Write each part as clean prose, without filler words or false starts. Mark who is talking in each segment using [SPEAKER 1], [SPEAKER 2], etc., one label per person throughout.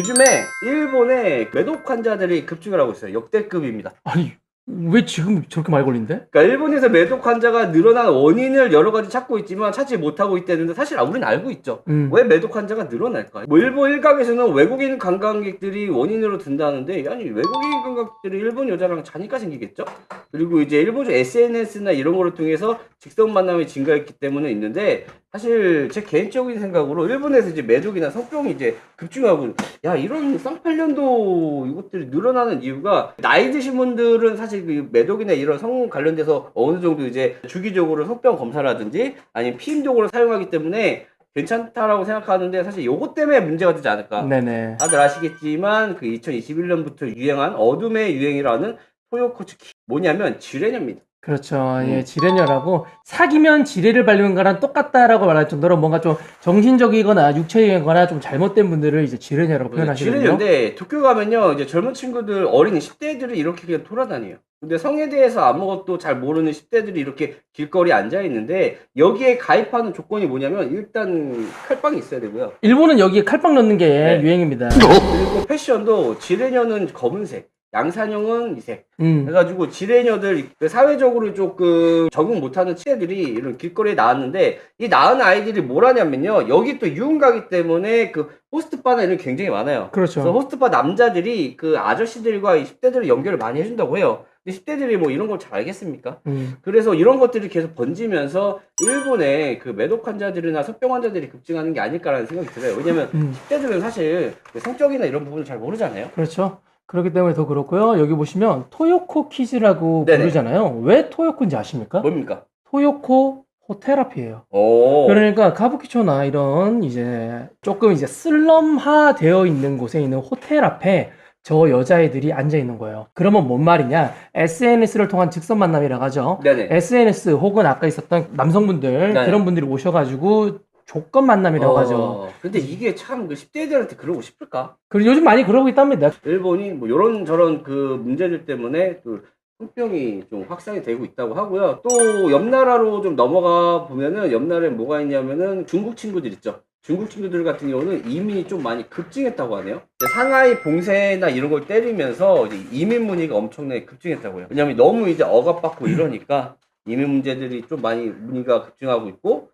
[SPEAKER 1] 요즘에 일본의 매독 환자들이 급증을 하고 있어요. 역대급입니다.
[SPEAKER 2] 아니 왜 지금 저렇게 많이 걸린대?
[SPEAKER 1] 그러니까 일본에서 매독 환자가 늘어난 원인을 여러 가지 찾고 있지만 찾지 못하고 있다는데 사실 우리는 알고 있죠. 왜 매독 환자가 늘어날까? 뭐 일본 일각에서는 외국인 관광객들이 원인으로 든다는데 아니 외국인 관광객들이 일본 여자랑 자니까 생기겠죠? 그리고 이제 일본 SNS나 이런 거를 통해서 직선 만남이 증가했기 때문에 있는데 사실 제 개인적인 생각으로 일본에서 이제 매독이나 성병이 이제 급증하고 야 이런 쌍팔년도 이것들이 늘어나는 이유가 나이 드신 분들은 사실 그 매독이나 이런 성 관련돼서 어느 정도 이제 주기적으로 성병 검사라든지 아니면 피임독으로 사용하기 때문에 괜찮다라고 생각하는데 사실 요것 때문에 문제가 되지 않을까.
[SPEAKER 2] 네네.
[SPEAKER 1] 다들 아시겠지만 그 2021년부터 유행한 어둠의 유행이라는 토요코츠키 뭐냐면 지뢰녀입니다.
[SPEAKER 2] 그렇죠. 예, 지뢰녀라고 사귀면 지뢰를 밟는 거랑 똑같다라고 말할 정도로 뭔가 좀 정신적이거나 육체적이거나 좀 잘못된 분들을 이제 지뢰녀라고 표현하시거든요.
[SPEAKER 1] 지뢰녀인데 도쿄 가면요 이제 젊은 친구들 어린 10대들이 이렇게 그냥 돌아다녀요. 근데 성에 대해서 아무것도 잘 모르는 10대들이 이렇게 길거리에 앉아 있는데 여기에 가입하는 조건이 뭐냐면 일단 칼빵이 있어야 되고요.
[SPEAKER 2] 일본은 여기에 칼빵 넣는 게
[SPEAKER 1] 네.
[SPEAKER 2] 유행입니다.
[SPEAKER 1] 그리고 패션도 지뢰녀는 검은색, 양산형은 이색. 그래가지고 지뢰녀들 사회적으로 조금 적응 못하는 치애들이 이런 길거리에 나왔는데 이 낳은 아이들이 뭘 하냐면요 여기 또 유흥가기 때문에 그 호스트바나 이런 게 굉장히 많아요.
[SPEAKER 2] 그렇죠.
[SPEAKER 1] 그래서 호스트바 남자들이 그 아저씨들과 10대들을 연결을 많이 해준다고 해요. 근데 10대들이 뭐 이런 걸 잘 알겠습니까? 그래서 이런 것들이 계속 번지면서 일본의 그 매독 환자들이나 성병 환자들이 급증하는 게 아닐까라는 생각이 들어요. 왜냐면 10대들은 사실 그 성적이나 이런 부분을 잘 모르잖아요.
[SPEAKER 2] 그렇죠. 그렇기 때문에 더 그렇고요. 여기 보시면 토요코 키즈라고
[SPEAKER 1] 네네.
[SPEAKER 2] 부르잖아요. 왜 토요코인지 아십니까?
[SPEAKER 1] 뭡니까?
[SPEAKER 2] 토요코 호테라피예요.
[SPEAKER 1] 오.
[SPEAKER 2] 그러니까 가부키초나 이런 이제 조금 이제 슬럼화 되어 있는 곳에 있는 호텔 앞에 저 여자애들이 앉아 있는 거예요. 그러면 뭔 말이냐? SNS를 통한 직선 만남이라고 하죠.
[SPEAKER 1] 네네.
[SPEAKER 2] SNS 혹은 아까 있었던 남성분들
[SPEAKER 1] 네네.
[SPEAKER 2] 그런 분들이 오셔가지고 조건 만남이라고 하죠.
[SPEAKER 1] 근데 이게 참 그 10대들한테 그러고 싶을까?
[SPEAKER 2] 그리고 요즘 많이 그러고 있답니다.
[SPEAKER 1] 일본이 뭐 요런 저런 그 문제들 때문에 또 성병이 좀 확산이 되고 있다고 하고요. 또 옆 나라로 좀 넘어가 보면은 옆 나라에 뭐가 있냐면은 중국 친구들 있죠. 중국 친구들 같은 경우는 이민이 좀 많이 급증했다고 하네요. 상하이 봉쇄나 이런 걸 때리면서 이제 이민 문의가 엄청나게 급증했다고요. 왜냐면 너무 이제 억압받고 이러니까 이민 문제들이 좀 많이 문의가 급증하고 있고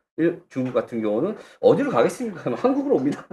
[SPEAKER 1] 중국 같은 경우는 어디로 가겠습니까? 한국으로 옵니다.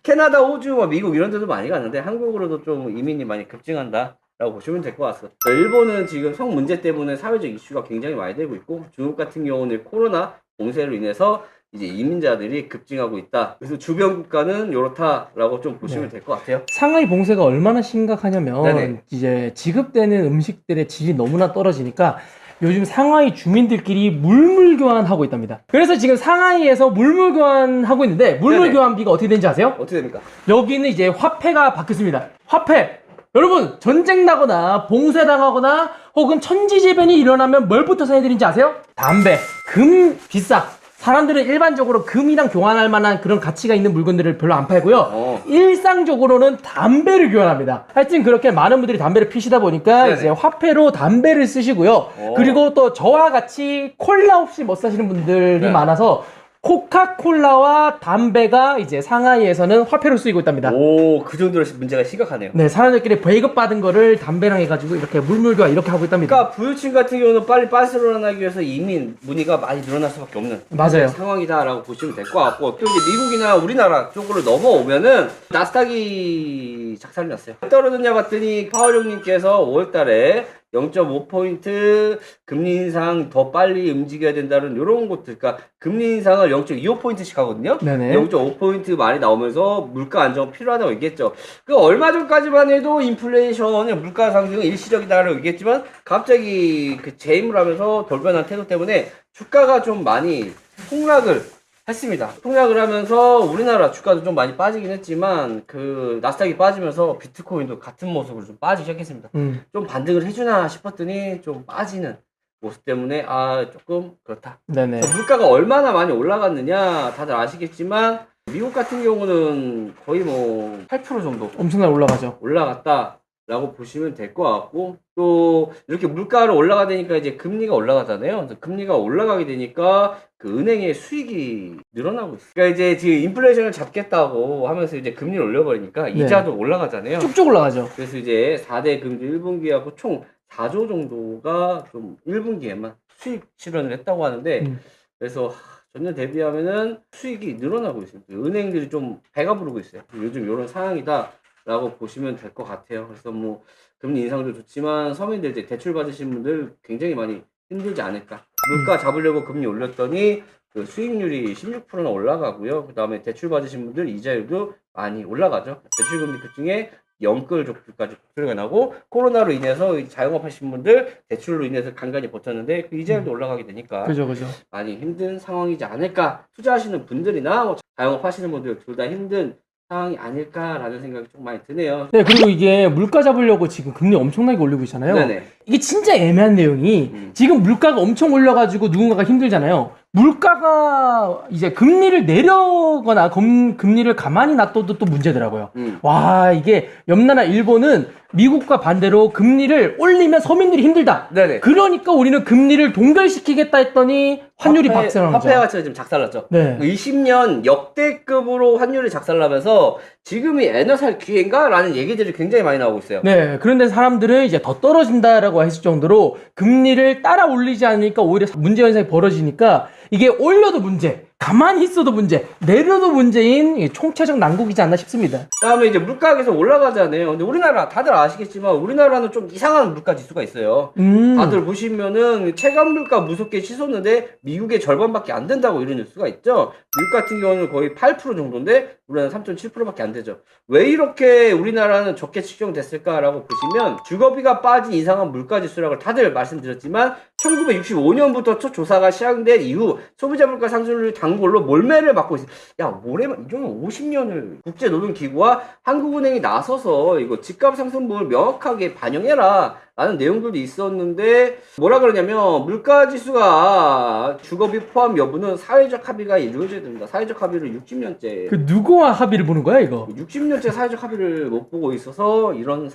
[SPEAKER 1] 캐나다, 호주, 미국 이런 데도 많이 가는데 한국으로도 좀 이민이 많이 급증한다 라고 보시면 될 것 같습니다. 일본은 지금 성 문제 때문에 사회적 이슈가 굉장히 많이 되고 있고 중국 같은 경우는 코로나 봉쇄로 인해서 이제 이민자들이 급증하고 있다. 그래서 주변 국가는 이렇다라고 좀 보시면 될 것 같아요.
[SPEAKER 2] 상하이 봉쇄가 얼마나 심각하냐면
[SPEAKER 1] 네네.
[SPEAKER 2] 이제 지급되는 음식들의 질이 너무나 떨어지니까 요즘 상하이 주민들끼리 물물 교환하고 있답니다. 그래서 지금 상하이에서 물물 교환하고 있는데 물물
[SPEAKER 1] 네네.
[SPEAKER 2] 교환비가 어떻게 되는지 아세요?
[SPEAKER 1] 어떻게 됩니까?
[SPEAKER 2] 여기는 이제 화폐가 바뀌었습니다. 화폐! 여러분 전쟁 나거나 봉쇄당하거나 혹은 천지재변이 일어나면 뭘부터 사해드린지 아세요? 담배, 금 비싸. 사람들은 일반적으로 금이랑 교환할 만한 그런 가치가 있는 물건들을 별로 안 팔고요. 일상적으로는 담배를 교환합니다. 하여튼 그렇게 많은 분들이 담배를 피시다 보니까
[SPEAKER 1] 네네.
[SPEAKER 2] 이제 화폐로 담배를 쓰시고요. 그리고 또 저와 같이 콜라 없이 못 사시는 분들이
[SPEAKER 1] 네.
[SPEAKER 2] 많아서 코카콜라와 담배가 이제 상하이에서는 화폐로 쓰이고 있답니다.
[SPEAKER 1] 오, 그 정도로 문제가 심각하네요.
[SPEAKER 2] 네, 사람들끼리 배급받은 거를 담배랑 해가지고 이렇게 물물교환 이렇게 하고 있답니다.
[SPEAKER 1] 그러니까 부유층 같은 경우는 빨리 빠스러나기 위해서 이민 문의가 많이 늘어날 수밖에 없는
[SPEAKER 2] 맞아요.
[SPEAKER 1] 상황이다라고 보시면 될 것 같고 또 이제 미국이나 우리나라 쪽으로 넘어오면은 나스닥이 작살이 났어요. 왜 떨어졌냐 봤더니 파월용님께서 5월달에 0.5포인트 금리 인상 더 빨리 움직여야 된다는 이런 것들, 그러니까 금리 인상을 0.25포인트씩 하거든요.
[SPEAKER 2] 네네.
[SPEAKER 1] 0.5포인트 많이 나오면서 물가 안정 필요하다고 얘기했죠. 그 얼마 전까지만 해도 인플레이션, 물가 상승은 일시적이다라고 얘기했지만 갑자기 그 재임을 하면서 돌변한 태도 때문에 주가가 좀 많이 폭락을 했습니다. 폭락을 하면서 우리나라 주가도 좀 많이 빠지긴 했지만 그 나스닥이 빠지면서 비트코인도 같은 모습으로 좀 빠지기 시작했습니다. 좀 반등을 해주나 싶었더니 좀 빠지는 모습 때문에 조금 그렇다.
[SPEAKER 2] 네네.
[SPEAKER 1] 물가가 얼마나 많이 올라갔느냐 다들 아시겠지만 미국 같은 경우는 거의 뭐 8% 정도
[SPEAKER 2] 엄청나게 올라가죠.
[SPEAKER 1] 올라갔다 라고 보시면 될 것 같고, 또 이렇게 물가로 올라가 되니까 이제 금리가 올라가잖아요. 그래서 금리가 올라가게 되니까 그 은행의 수익이 늘어나고 있어요. 그러니까 이제 지금 인플레이션을 잡겠다고 하면서 이제 금리를 올려버리니까 이자도 올라가잖아요.
[SPEAKER 2] 쭉쭉 올라가죠.
[SPEAKER 1] 그래서 이제 4대 금리 1분기하고 총 4조 정도가 좀 1분기에만 수익 실현을 했다고 하는데, 그래서 전년 대비하면은 수익이 늘어나고 있습니다. 은행들이 좀 배가 부르고 있어요. 요즘 이런 상황이다라고 보시면 될 것 같아요. 그래서 뭐 금리 인상도 좋지만 서민들 이제 대출 받으신 분들 굉장히 많이 힘들지 않을까. 물가 잡으려고 금리 올렸더니 그 수익률이 16%나 올라가고요. 그 다음에 대출 받으신 분들 이자율도 많이 올라가죠. 대출 금리 그 중에 영끌 족들까지 소리가 나고, 코로나로 인해서 자영업 하신 분들 대출로 인해서 간간히 버텼는데 그 이자율도 올라가게 되니까
[SPEAKER 2] 그죠.
[SPEAKER 1] 많이 힘든 상황이지 않을까. 투자하시는 분들이나 뭐 자영업 하시는 분들 둘 다 힘든 상황이 아닐까라는 생각이 좀 많이 드네요.
[SPEAKER 2] 네, 그리고 이게 물가 잡으려고 지금 금리 엄청나게 올리고 있잖아요.
[SPEAKER 1] 네네.
[SPEAKER 2] 이게 진짜 애매한 내용이 지금 물가가 엄청 올려가지고 누군가가 힘들잖아요. 물가가 이제 금리를 내려거나 금리를 가만히 놔둬도 또 문제더라고요. 와, 이게 옆나라 일본은 미국과 반대로 금리를 올리면 서민들이 힘들다.
[SPEAKER 1] 네네.
[SPEAKER 2] 그러니까 우리는 금리를 동결시키겠다 했더니 환율이 박살난 거죠.
[SPEAKER 1] 화폐 가치가 지금 작살났죠.
[SPEAKER 2] 네.
[SPEAKER 1] 20년 역대급으로 환율이 작살나면서 지금이 엔화 살 기회인가? 라는 얘기들이 굉장히 많이 나오고 있어요.
[SPEAKER 2] 네, 그런데 사람들은 이제 더 떨어진다라고 했을 정도로 금리를 따라 올리지 않으니까 오히려 문제 현상이 벌어지니까 이게 올려도 문제, 가만히 있어도 문제, 내려도 문제인 이 총체적 난국이지 않나 싶습니다.
[SPEAKER 1] 그다음에 이제 물가가 계속 올라가잖아요. 근데 우리나라 다들 아시겠지만 우리나라는 좀 이상한 물가 지수가 있어요. 다들 보시면은 체감 물가 무섭게 치솟는데 미국의 절반밖에 안 된다고 이런 뉴스가 있죠. 미국 같은 경우는 거의 8% 정도인데 우리나라는 3.7%밖에 안 되죠. 왜 이렇게 우리나라는 적게 측정됐을까라고 보시면 주거비가 빠진 이상한 물가 지수라고 다들 말씀드렸지만 1965년부터 첫 조사가 시작된 이후 소비자 물가 상승률 단골로 몰매를 받고 있어요. 야, 뭐래만 이 정도 50년을 국제노동기구와 한국은행이 나서서 이거 집값 상승분을 명확하게 반영해라 라는 내용들도 있었는데, 뭐라 그러냐면 물가 지수가 주거비 포함 여부는 사회적 합의가 이루어져야 됩니다. 사회적 합의를 60년째
[SPEAKER 2] 그 누구와 합의를 보는 거야 이거?
[SPEAKER 1] 60년째 사회적 합의를 못 보고 있어서 이런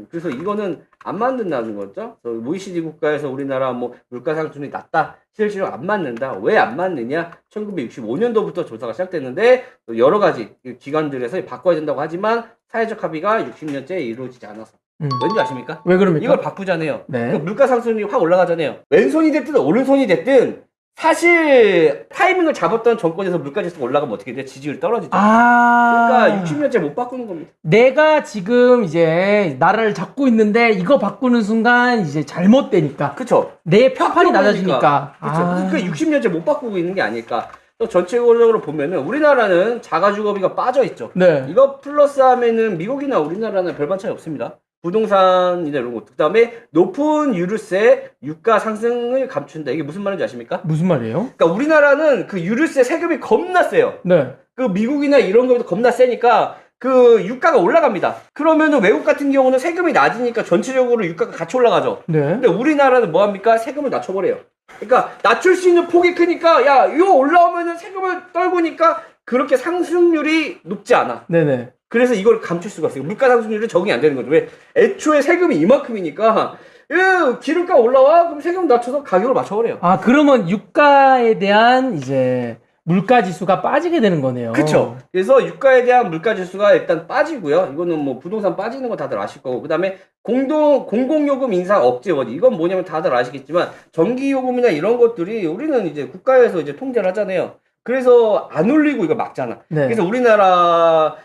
[SPEAKER 1] 그래서 이거는 안 맞는다는 거죠. 그래서 OECD 국가에서 우리나라 뭐 물가 상승률이 낮다, 실제로 안 맞는다. 왜 안 맞느냐? 1965년도부터 조사가 시작됐는데 여러 가지 기관들에서 바꿔야 된다고 하지만 사회적 합의가 60년째 이루어지지 않아서. 왠지 아십니까?
[SPEAKER 2] 왜 그럽니까?
[SPEAKER 1] 이걸 바꾸잖아요.
[SPEAKER 2] 네.
[SPEAKER 1] 그 물가 상승률이 확 올라가잖아요. 왼손이 됐든 오른손이 됐든 사실 타이밍을 잡았던 정권에서 물가 지수가 올라가면 어떻게 돼? 지지율이 떨어지죠. 그러니까 60년째 못 바꾸는 겁니다.
[SPEAKER 2] 내가 지금 이제 나라를 잡고 있는데 이거 바꾸는 순간 이제 잘못되니까.
[SPEAKER 1] 그쵸?
[SPEAKER 2] 내 평판이 낮아지니까.
[SPEAKER 1] 그쵸? 그러니까 60년째 못 바꾸고 있는 게 아닐까. 또 전체적으로 보면은 우리나라는 자가주거비가 빠져 있죠.
[SPEAKER 2] 네.
[SPEAKER 1] 이거 플러스 하면은 미국이나 우리나라는 별반 차이 없습니다. 부동산이나 이런 것. 그 다음에 높은 유류세, 유가 상승을 감춘다. 이게 무슨 말인지 아십니까?
[SPEAKER 2] 무슨 말이에요?
[SPEAKER 1] 그러니까 우리나라는 그 유류세 세금이 겁나 세요.
[SPEAKER 2] 네.
[SPEAKER 1] 그 미국이나 이런 거보다 겁나 세니까 그 유가가 올라갑니다. 그러면은 외국 같은 경우는 세금이 낮으니까 전체적으로 유가가 같이 올라가죠.
[SPEAKER 2] 네.
[SPEAKER 1] 근데 우리나라는 뭐 합니까? 세금을 낮춰버려요. 그러니까 낮출 수 있는 폭이 크니까 야, 이거 올라오면은 세금을 떨구니까 그렇게 상승률이 높지 않아.
[SPEAKER 2] 네네.
[SPEAKER 1] 그래서 이걸 감출 수가 없어요. 물가 상승률은 적응이 안 되는 거죠. 왜? 애초에 세금이 이만큼이니까 기름값 올라와? 그럼 세금 낮춰서 가격을 맞춰버려요.
[SPEAKER 2] 아, 그러면 유가에 대한 이제 물가 지수가 빠지게 되는 거네요.
[SPEAKER 1] 그쵸. 그래서 유가에 대한 물가 지수가 일단 빠지고요. 이거는 뭐 부동산 빠지는 거 다들 아실 거고. 그 다음에 공공요금 인상 억제원. 이건 뭐냐면 다들 아시겠지만 전기요금이나 이런 것들이 우리는 이제 국가에서 이제 통제를 하잖아요. 그래서 안 올리고 이거 막잖아.
[SPEAKER 2] 네.
[SPEAKER 1] 그래서 우리나라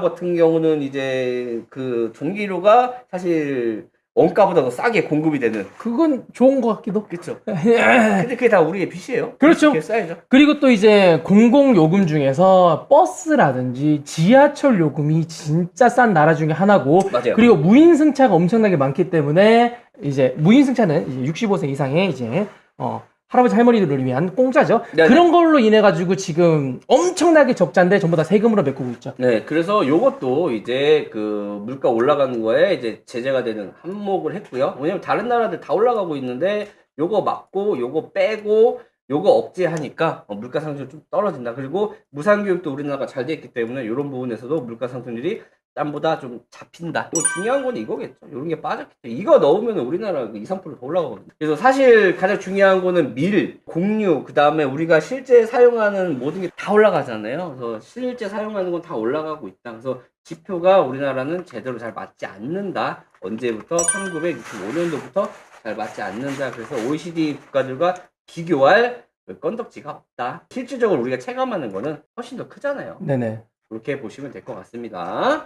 [SPEAKER 1] 같은 경우는 이제 그 전기료가 사실 원가보다 더 싸게 공급이 되는.
[SPEAKER 2] 그건 좋은 것 같기도.
[SPEAKER 1] 그쵸. 근데 그게 다 우리의 빚이에요.
[SPEAKER 2] 그렇죠.
[SPEAKER 1] 그게 쌓이죠.
[SPEAKER 2] 그리고 또 이제 공공요금 중에서 버스라든지 지하철 요금이 진짜 싼 나라 중에 하나고,
[SPEAKER 1] 맞아요.
[SPEAKER 2] 그리고 무인승차가 엄청나게 많기 때문에 이제 무인승차는 이제 65세 이상의 이제 할아버지 할머니들을 위한 공짜죠.
[SPEAKER 1] 네네.
[SPEAKER 2] 그런 걸로 인해 가지고 지금 엄청나게 적자인데 전부 다 세금으로 메꾸고 있죠.
[SPEAKER 1] 네, 그래서 요것도 이제 그 물가 올라가는 거에 이제 제재가 되는 항목을 했고요. 왜냐면 다른 나라들 다 올라가고 있는데 요거 막고 요거 빼고 요거 억제하니까 물가 상승률이 좀 떨어진다. 그리고 무상교육도 우리나라가 잘 돼 있기 때문에 이런 부분에서도 물가 상승률이 땀보다 좀 잡힌다. 뭐 중요한 건 이거겠죠. 이런 게 빠졌겠죠. 이거 넣으면 우리나라 2, 3% 더 올라가거든요. 그래서 사실 가장 중요한 거는 밀, 곡류, 그 다음에 우리가 실제 사용하는 모든 게 다 올라가잖아요. 그래서 실제 사용하는 건 다 올라가고 있다. 그래서 지표가 우리나라는 제대로 잘 맞지 않는다. 언제부터? 1965년도부터 잘 맞지 않는다. 그래서 OECD 국가들과 비교할 건덕지가 없다. 실질적으로 우리가 체감하는 거는 훨씬 더 크잖아요.
[SPEAKER 2] 네네.
[SPEAKER 1] 그렇게 보시면 될 것 같습니다.